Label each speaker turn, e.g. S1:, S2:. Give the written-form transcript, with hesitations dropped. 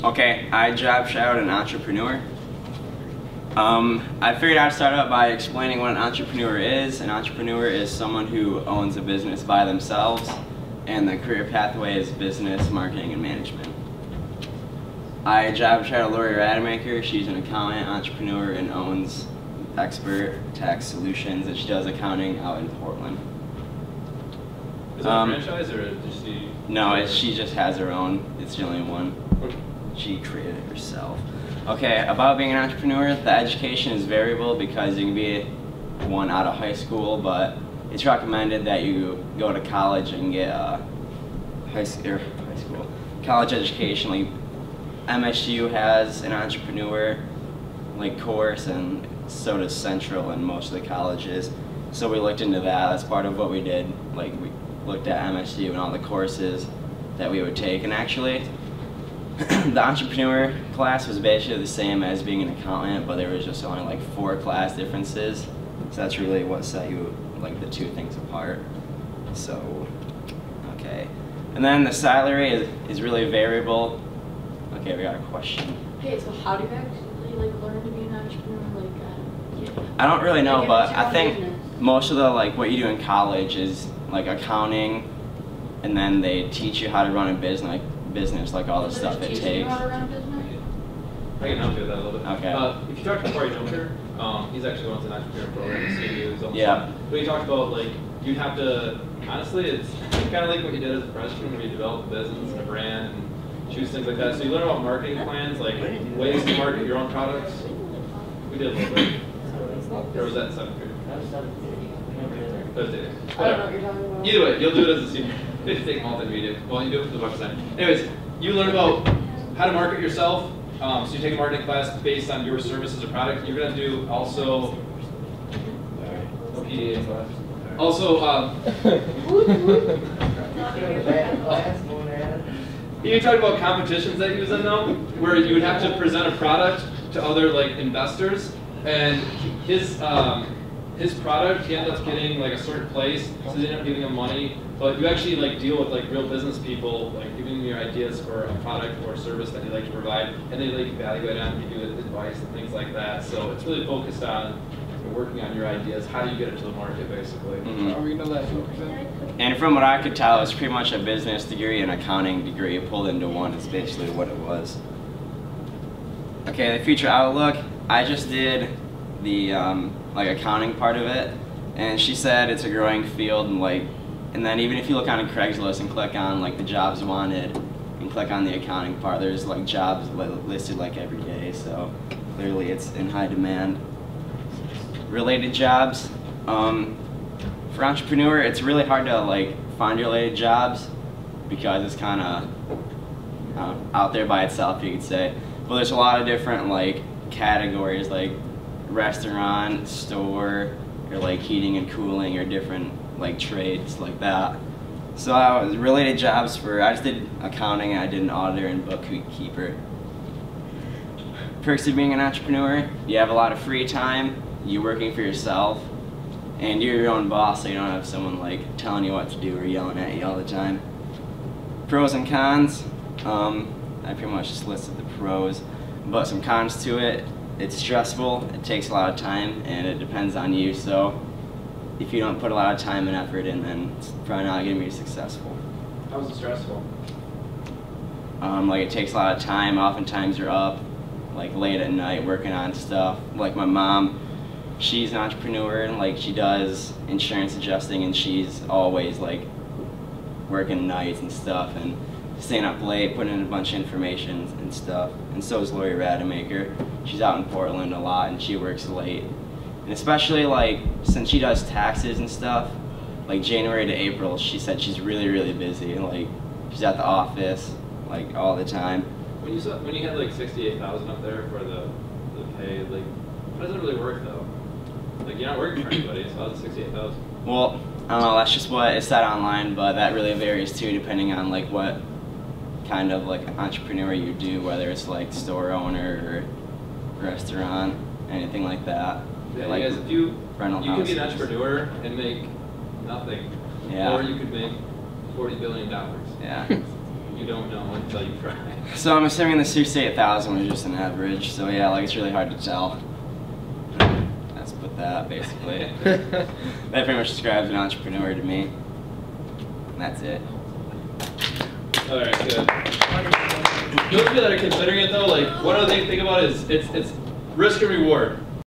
S1: Okay, I job shadowed an entrepreneur. I figured I'd start out by explaining what an entrepreneur is. An entrepreneur is someone who owns a business by themselves, and the career pathway is business, marketing, and management. I job shadowed Lori Rademacher. She's an accountant, entrepreneur, and owns Expert Tax Solutions, and she does accounting out in Portland.
S2: Is that a franchise, or does she?
S1: No, she just has her own. It's the only one. She created it herself. Okay, about being an entrepreneur, the education is variable because you can be one out of high school, but it's recommended that you go to college and get a college education. Like MSU has an entrepreneur course, and so does Central and most of the colleges. So we looked into that. That's part of what we did. We looked at MSU and all the courses that we would take, and actually the entrepreneur class was basically the same as being an accountant, but there was just only 4 class differences. So that's really what set you the two things apart. So, okay. And then the salary is really variable. Okay, we got a question.
S3: Hey, so how do you actually learn to be an entrepreneur?
S1: I don't really know, but I think most of the what you do in college is accounting, and then they teach you how to run a business, all the stuff it takes.
S3: How to run a business?
S2: I can help you with that a little bit.
S1: Okay.
S2: If you talk to Corey Junker, he's actually going to an entrepreneur program at CU.
S1: Yeah.
S2: But he talked about you'd have to, honestly, it's kind of like what you did as a freshman, where you develop a business and a brand and choose things like that. So you learn about marketing plans, ways to market your own products. We did a little bit. Or was that 7th grade?
S3: That was 7th grade.
S2: Thursday.
S3: I don't know what you're talking about.
S2: Either way, you'll do it as a senior. You have to take multimedia. Well, you do it for the buck sign. Anyways, you learn about how to market yourself. So you take a marketing class based on your services or product. You're going to do also no PDA class. Also, you talked about competitions that he was in though, where you would have to present a product to other investors, and his product, he ended up getting a certain place, so they ended up giving him money. But you actually deal with real business people, giving them your ideas for a product or a service that you'd like to provide, and they evaluate on, give you advice and things like that. So it's really focused on working on your ideas. How do you get it to the market, basically?
S1: Mm-hmm. And from what I could tell, it's pretty much a business degree and accounting degree pulled into one. Is basically what it was. Okay, the future outlook. I just did the accounting part of it, and she said it's a growing field, and then even if you look on Craigslist and click on the jobs wanted and click on the accounting part, there's jobs listed every day, so clearly it's in high demand. Related jobs, for entrepreneur, it's really hard to find related jobs because it's kind of out there by itself, you could say. But there's a lot of different categories, restaurant, store, or heating and cooling, or different trades like that. So I was related jobs I just did accounting, and I did an auditor and bookkeeper. Perks of being an entrepreneur: you have a lot of free time, you're working for yourself, and you're your own boss, so you don't have someone telling you what to do or yelling at you all the time. Pros and cons, I pretty much just listed the pros, but some cons to it: it's stressful, it takes a lot of time, and it depends on you. So if you don't put a lot of time and effort in, then it's probably not going to be successful.
S2: How is it stressful?
S1: It takes a lot of time. Oftentimes you're up late at night working on stuff. My mom, she's an entrepreneur, and she does insurance adjusting, and she's always working nights and stuff, and staying up late, putting in a bunch of information and stuff. And so is Lori Rademacher. She's out in Portland a lot, and she works late. And especially since she does taxes and stuff, January to April, she said she's really, really busy. She's at the office all the time.
S2: When you had 68,000 up there for the pay, how does it really work though? You're not working for anybody, so how's it 68,000?
S1: Well, I don't know, that's just what it said online, but that really varies too, depending on what kind of entrepreneur you do, whether it's store owner or restaurant, anything like that.
S2: Yeah, guys, if you
S1: rental
S2: could
S1: houses.
S2: be an entrepreneur and make nothing,
S1: Yeah.
S2: or you could make $40 billion.
S1: Yeah.
S2: You you don't know until you try.
S1: So I'm assuming the 68,000 was just an average. So yeah, like it's really hard to tell. Let's put that basically. That pretty much describes an entrepreneur to me. And that's it.
S2: All right, good. Those of you that are considering it though, like one other thing to think about is it's risk and reward.